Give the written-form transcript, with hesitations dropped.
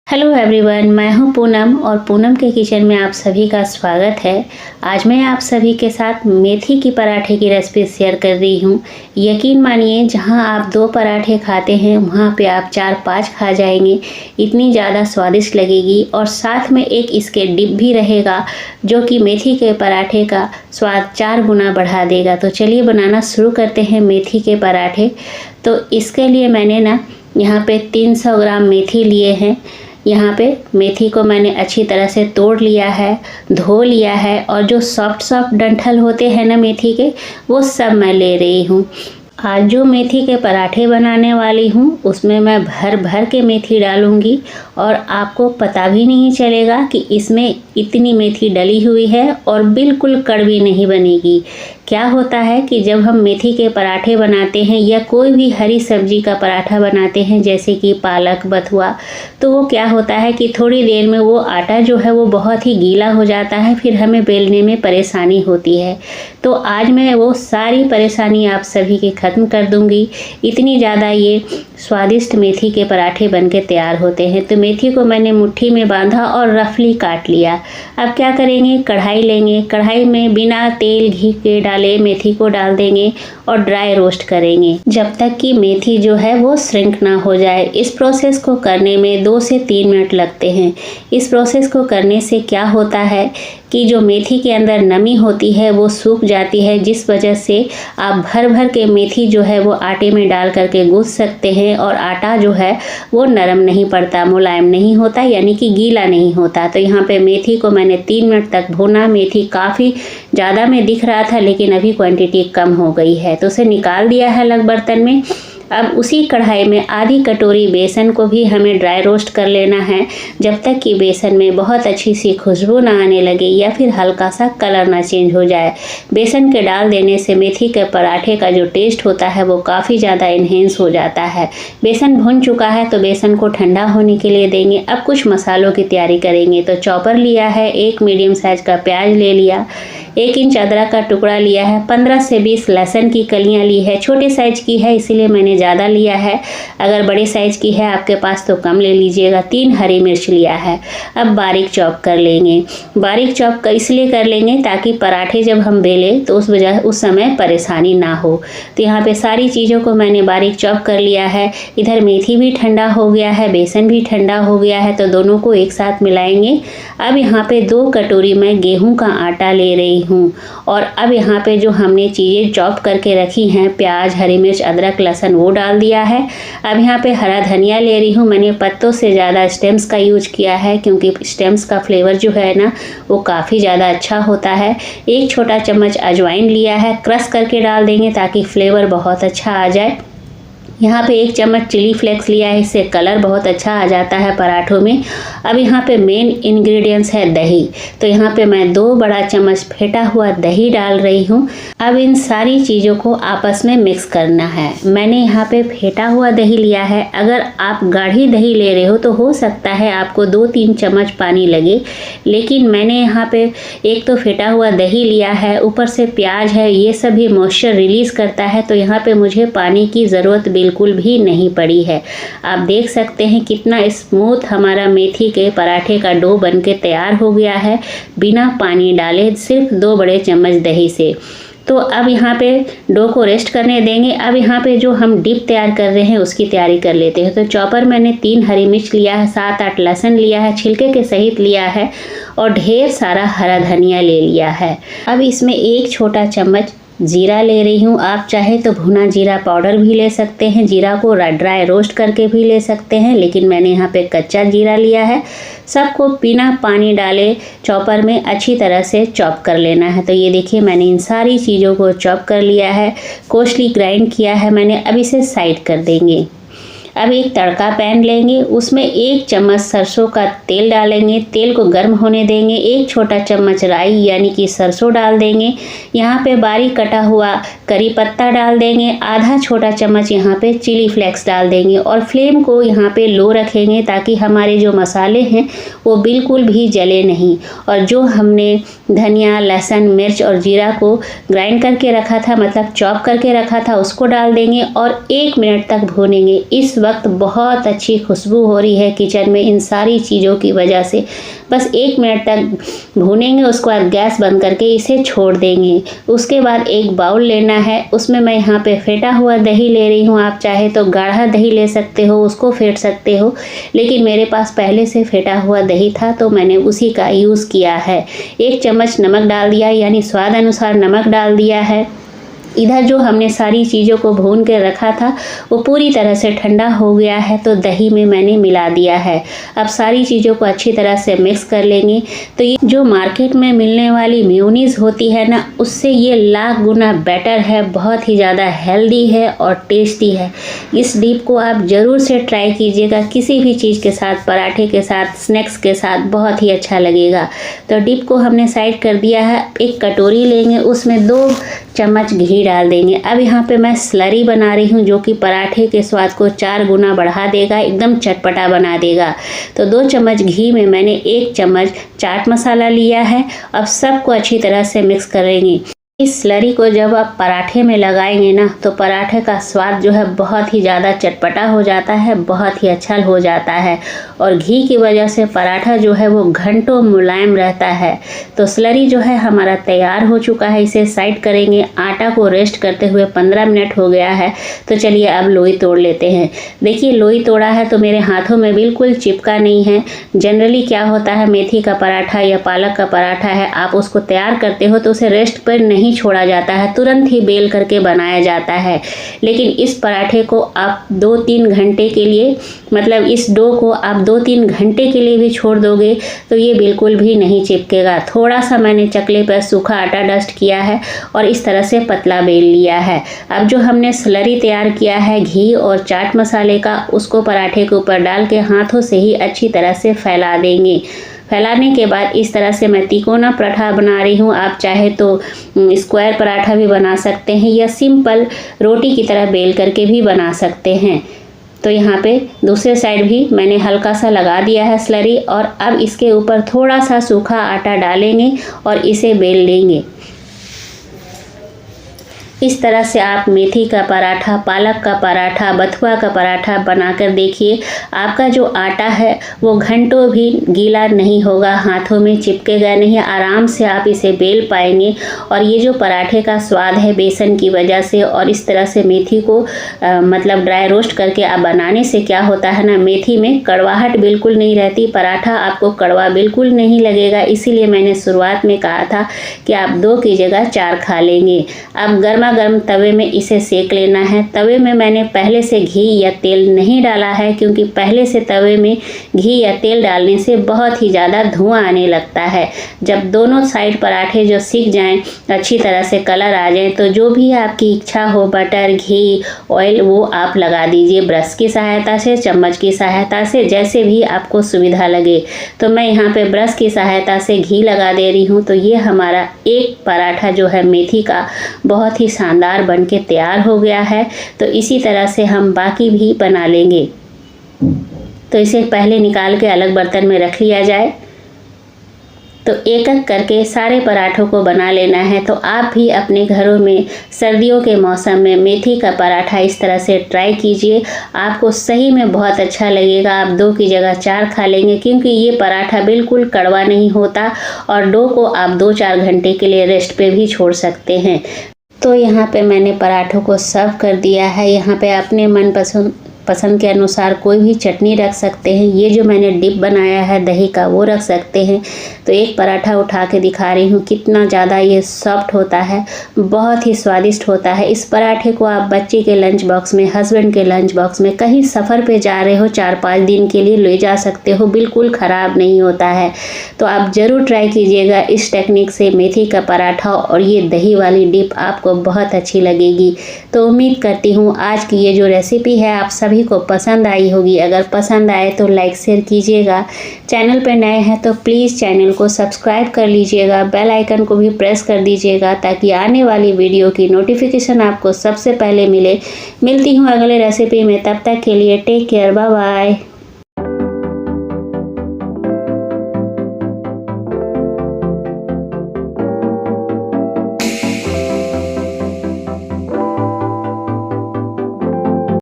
Hello everyone, मैं हूं पूनम और पूनम के किचन में आप सभी का स्वागत है। आज मैं आप सभी के साथ मेथी की पराठे की रेसिपी शेयर कर रही हूं। यकीन मानिए, जहां आप 2 पराठे खाते हैं वहां पे आप 4-5 खा जाएंगे। इतनी ज़्यादा स्वादिष्ट लगेगी और साथ में एक इसके डिप भी रहेगा जो कि मेथी के पराठे का स्वाद 4 गुना बढ़ा देगा। तो चलिए बनाना शुरू करते हैं मेथी के पराठे। तो इसके लिए मैंने यहाँ पे 300 ग्राम मेथी लिए हैं। यहाँ पे मेथी को मैंने अच्छी तरह से तोड़ लिया है, धो लिया है और जो सॉफ्ट डंठल होते हैं ना मेथी के, वो सब मैं ले रही हूँ। आज जो मेथी के पराठे बनाने वाली हूँ उसमें मैं भर भर के मेथी डालूँगी और आपको पता भी नहीं चलेगा कि इसमें इतनी मेथी डली हुई है और बिल्कुल कड़वी नहीं बनेगी। क्या होता है कि जब हम मेथी के पराठे बनाते हैं या कोई भी हरी सब्जी का पराठा बनाते हैं, जैसे कि पालक, बथुआ, तो वो क्या होता है कि थोड़ी देर में वो आटा जो है वो बहुत ही गीला हो जाता है, फिर हमें बेलने में परेशानी होती है। तो आज मैं वो सारी परेशानी आप सभी की ख़त्म कर दूंगी। इतनी ज़्यादा ये स्वादिष्ट मेथी के पराठे बनके तैयार होते हैं। तो मेथी को मैंने मुट्ठी में बांधा और रफली काट लिया। अब क्या करेंगे, कढ़ाई लेंगे, कढ़ाई में बिना तेल घी के डाले मेथी को डाल देंगे और ड्राई रोस्ट करेंगे जब तक कि मेथी जो है वो श्रिंक ना हो जाए। इस प्रोसेस को करने में 2 से 3 मिनट लगते हैं। इस प्रोसेस को करने से क्या होता है कि जो मेथी के अंदर नमी होती है वो सूख जाती है, जिस वजह से आप भर भर के मेथी जो है वो आटे में डाल करके गूँथ सकते हैं और आटा जो है वो नरम नहीं पड़ता, मुलायम नहीं होता, यानी कि गीला नहीं होता। तो यहाँ पे मेथी को मैंने 3 मिनट तक भूना। मेथी काफ़ी ज़्यादा में दिख रहा था लेकिन अभी क्वांटिटी कम हो गई है, तो उसे निकाल दिया है अलग बर्तन में। अब उसी कढ़ाई में आधी कटोरी बेसन को भी हमें ड्राई रोस्ट कर लेना है, जब तक कि बेसन में बहुत अच्छी सी खुशबू ना आने लगे या फिर हल्का सा कलर ना चेंज हो जाए। बेसन के डाल देने से मेथी के पराठे का जो टेस्ट होता है वो काफ़ी ज़्यादा इन्हेंस हो जाता है। बेसन भुन चुका है तो बेसन को ठंडा होने के लिए देंगे। अब कुछ मसालों की तैयारी करेंगे। तो चॉपर लिया है, 1 मीडियम साइज़ का प्याज ले लिया, 1 इंच अदरक का टुकड़ा लिया है, 15 से 20 लहसुन की कलियां ली है। छोटे साइज की है इसलिए मैंने ज़्यादा लिया है, अगर बड़े साइज़ की है आपके पास तो कम ले लीजिएगा। 3 हरी मिर्च लिया है। अब बारीक चॉप कर लेंगे। बारीक चॉप इसलिए कर लेंगे ताकि पराठे जब हम बेलें तो उस समय परेशानी ना हो। तो यहाँ पे सारी चीज़ों को मैंने बारीक चॉप कर लिया है। इधर मेथी भी ठंडा हो गया है, बेसन भी ठंडा हो गया है, तो दोनों को एक साथ मिलाएंगे। अब यहाँ पे 2 कटोरी मैं गेहूँ का आटा ले रही हूँ और अब यहाँ पे जो हमने चीज़ें चॉप करके रखी हैं, प्याज, हरी मिर्च, अदरक, लहसुन, वो डाल दिया है। अब यहाँ पे हरा धनिया ले रही हूँ। मैंने पत्तों से ज़्यादा स्टेम्स का यूज किया है क्योंकि स्टेम्स का फ्लेवर जो है ना वो काफ़ी ज़्यादा अच्छा होता है। 1 छोटा चम्मच अजवाइन लिया है, क्रश करके डाल देंगे ताकि फ्लेवर बहुत अच्छा आ जाए। यहाँ पे 1 चम्मच चिली फ्लेक्स लिया है, इससे कलर बहुत अच्छा आ जाता है पराठों में। अब यहाँ पे मेन इंग्रेडिएंट्स है दही। तो यहाँ पे मैं 2 बड़ा चम्मच फेंटा हुआ दही डाल रही हूँ। अब इन सारी चीज़ों को आपस में मिक्स करना है। मैंने यहाँ पे फेंटा हुआ दही लिया है। अगर आप गाढ़ी दही ले रहे हो तो हो सकता है आपको 2-3 चम्मच पानी लगे, लेकिन मैंने यहाँ पे एक तो फेंटा हुआ दही लिया है, ऊपर से प्याज है, ये सभी मॉइस्चर रिलीज़ करता है, तो यहाँ पे मुझे पानी की ज़रूरत बिल्कुल भी नहीं पड़ी है। आप देख सकते हैं कितना स्मूथ हमारा मेथी के पराठे का डो बनके तैयार हो गया है, बिना पानी डाले, सिर्फ 2 बड़े चम्मच दही से। तो अब यहाँ पे डो को रेस्ट करने देंगे। अब यहाँ पे जो हम डिप तैयार कर रहे हैं उसकी तैयारी कर लेते हैं। तो चॉपर मैंने 3 हरी मिर्च लिया है, 7-8 लहसुन लिया है, छिलके के सहित लिया है और ढेर सारा हरा धनिया ले लिया है। अब इसमें 1 छोटा चम्मच जीरा ले रही हूँ। आप चाहे तो भुना जीरा पाउडर भी ले सकते हैं, जीरा को ड्राई रोस्ट करके भी ले सकते हैं, लेकिन मैंने यहाँ पे कच्चा जीरा लिया है। सबको बिना पानी डाले चॉपर में अच्छी तरह से चॉप कर लेना है। तो ये देखिए मैंने इन सारी चीज़ों को चॉप कर लिया है, कोर्सली ग्राइंड किया है मैंने। अब इसे साइड कर देंगे। अब एक तड़का पैन लेंगे, उसमें 1 चम्मच सरसों का तेल डालेंगे। तेल को गर्म होने देंगे। 1 छोटा चम्मच राई यानी कि सरसों डाल देंगे। यहाँ पे बारीक कटा हुआ करी पत्ता डाल देंगे। आधा छोटा चम्मच यहाँ पे चिली फ्लेक्स डाल देंगे और फ्लेम को यहाँ पे लो रखेंगे ताकि हमारे जो मसाले हैं वो बिल्कुल भी जले नहीं। और जो हमने धनिया, लहसुन, मिर्च और जीरा को ग्राइंड करके रखा था, मतलब चॉप करके रखा था, उसको डाल देंगे और 1 मिनट तक भूनेंगे। इस वक्त बहुत अच्छी खुशबू हो रही है किचन में इन सारी चीज़ों की वजह से। बस 1 मिनट तक भूनेंगे, उसके बाद गैस बंद करके इसे छोड़ देंगे। उसके बाद एक बाउल लेना है, उसमें मैं यहाँ पे फेंटा हुआ दही ले रही हूँ। आप चाहे तो गाढ़ा दही ले सकते हो, उसको फेंट सकते हो, लेकिन मेरे पास पहले से फेंटा हुआ दही था तो मैंने उसी का यूज़ किया है। 1 चम्मच नमक डाल दिया, यानी स्वाद अनुसार नमक डाल दिया है। इधर जो हमने सारी चीज़ों को भून के रखा था वो पूरी तरह से ठंडा हो गया है, तो दही में मैंने मिला दिया है। अब सारी चीज़ों को अच्छी तरह से मिक्स कर लेंगे। तो ये जो मार्केट में मिलने वाली मेयोनीज़ होती है ना, उससे ये लाख गुना बेटर है, बहुत ही ज़्यादा हेल्दी है और टेस्टी है। इस डिप को आप ज़रूर से ट्राई कीजिएगा, किसी भी चीज़ के साथ, पराठे के साथ, स्नैक्स के साथ बहुत ही अच्छा लगेगा। तो डिप को हमने साइड कर दिया है। एक कटोरी लेंगे, उसमें 2 चम्मच घी डाल देंगे। अब यहाँ पे मैं स्लरी बना रही हूँ जो कि पराठे के स्वाद को 4 गुना बढ़ा देगा, एकदम चटपटा बना देगा। तो 2 चम्मच घी में मैंने 1 चम्मच चाट मसाला लिया है। अब सबको अच्छी तरह से मिक्स करेंगे। इस स्लरी को जब आप पराठे में लगाएंगे ना, तो पराठे का स्वाद जो है बहुत ही ज़्यादा चटपटा हो जाता है, बहुत ही अच्छा हो जाता है। और घी की वजह से पराठा जो है वो घंटों मुलायम रहता है। तो स्लरी जो है हमारा तैयार हो चुका है, इसे साइड करेंगे। आटा को रेस्ट करते हुए 15 मिनट हो गया है। तो चलिए अब लोई तोड़ लेते हैं। देखिए लोई तोड़ा है तो मेरे हाथों में बिल्कुल चिपका नहीं है। जनरली क्या होता है, मेथी का पराठा या पालक का पराठा है, आप उसको तैयार करते हो तो उसे रेस्ट पर नहीं छोड़ा जाता है, तुरंत ही बेल करके बनाया जाता है। लेकिन इस पराठे को आप 2-3 घंटे के लिए, मतलब इस डो को आप 2-3 घंटे के लिए भी छोड़ दोगे तो ये बिल्कुल भी नहीं चिपकेगा। थोड़ा सा मैंने चकले पर सूखा आटा डस्ट किया है और इस तरह से पतला बेल लिया है। अब जो हमने स्लरी तैयार किया है घी और चाट मसाले का, उसको पराठे के ऊपर डाल के हाथों से ही अच्छी तरह से फैला देंगे। फैलाने के बाद इस तरह से मैं तिकोना पराठा बना रही हूँ। आप चाहे तो स्क्वायर पराठा भी बना सकते हैं या सिंपल रोटी की तरह बेल करके भी बना सकते हैं। तो यहाँ पे दूसरे साइड भी मैंने हल्का सा लगा दिया है स्लरी, और अब इसके ऊपर थोड़ा सा सूखा आटा डालेंगे और इसे बेल लेंगे। इस तरह से आप मेथी का पराठा, पालक का पराठा, बथुआ का पराठा बनाकर देखिए। आपका जो आटा है वो घंटों भी गीला नहीं होगा, हाथों में चिपकेगा नहीं, आराम से आप इसे बेल पाएंगे। और ये जो पराठे का स्वाद है बेसन की वजह से और इस तरह से मेथी को मतलब ड्राई रोस्ट करके आप बनाने से क्या होता है ना, मेथी में कड़वाहट बिल्कुल नहीं रहती, पराठा आपको कड़वा बिल्कुल नहीं लगेगा। इसीलिए मैंने शुरुआत में कहा था कि आप 2 की जगह 4 खा लेंगे। अब गर्म तवे में इसे सेक लेना है। तवे में मैंने पहले से घी या तेल नहीं डाला है, क्योंकि पहले से तवे में घी या तेल डालने से बहुत ही ज़्यादा धुआं आने लगता है। जब दोनों साइड पराठे जो सिक जाएं, अच्छी तरह से कलर आ जाए, तो जो भी आपकी इच्छा हो, बटर, घी, ऑयल, वो आप लगा दीजिए ब्रश की सहायता से, चम्मच की सहायता से, जैसे भी आपको सुविधा लगे। तो मैं यहाँ पे ब्रश की सहायता से घी लगा दे रही हूँ। तो ये हमारा एक पराठा जो है मेथी का बहुत ही शानदार बन के तैयार हो गया है। तो इसी तरह से हम बाकी भी बना लेंगे। तो इसे पहले निकाल के अलग बर्तन में रख लिया जाए। तो एक एक करके सारे पराठों को बना लेना है। तो आप भी अपने घरों में सर्दियों के मौसम में मेथी का पराठा इस तरह से ट्राई कीजिए, आपको सही में बहुत अच्छा लगेगा। आप 2 की जगह 4 खा लेंगे, क्योंकि ये पराठा बिल्कुल कड़वा नहीं होता और डो को आप 2-4 घंटे के लिए रेस्ट पे भी छोड़ सकते हैं। तो यहाँ पे मैंने पराठों को सर्व कर दिया है। यहाँ पे अपने पसंद के अनुसार कोई भी चटनी रख सकते हैं। ये जो मैंने डिप बनाया है दही का, वो रख सकते हैं। तो एक पराठा उठा के दिखा रही हूँ, कितना ज़्यादा ये सॉफ्ट होता है, बहुत ही स्वादिष्ट होता है। इस पराठे को आप बच्चे के लंच बॉक्स में, हस्बैंड के लंच बॉक्स में, कहीं सफ़र पे जा रहे हो 4-5 दिन के लिए ले जा सकते हो, बिल्कुल ख़राब नहीं होता है। तो आप ज़रूर ट्राई कीजिएगा इस टेक्निक से मेथी का पराठा, और ये दही वाली डिप आपको बहुत अच्छी लगेगी। तो उम्मीद करती हूँ आज की ये जो रेसिपी है आप सभी को पसंद आई होगी। अगर पसंद आए तो लाइक शेयर कीजिएगा। चैनल पर नए हैं तो प्लीज़ चैनल को सब्सक्राइब कर लीजिएगा, बेल आइकन को भी प्रेस कर दीजिएगा, ताकि आने वाली वीडियो की नोटिफिकेशन आपको सबसे पहले मिले। मिलती हूँ अगले रेसिपी में, तब तक के लिए टेक केयर, बाय बाय।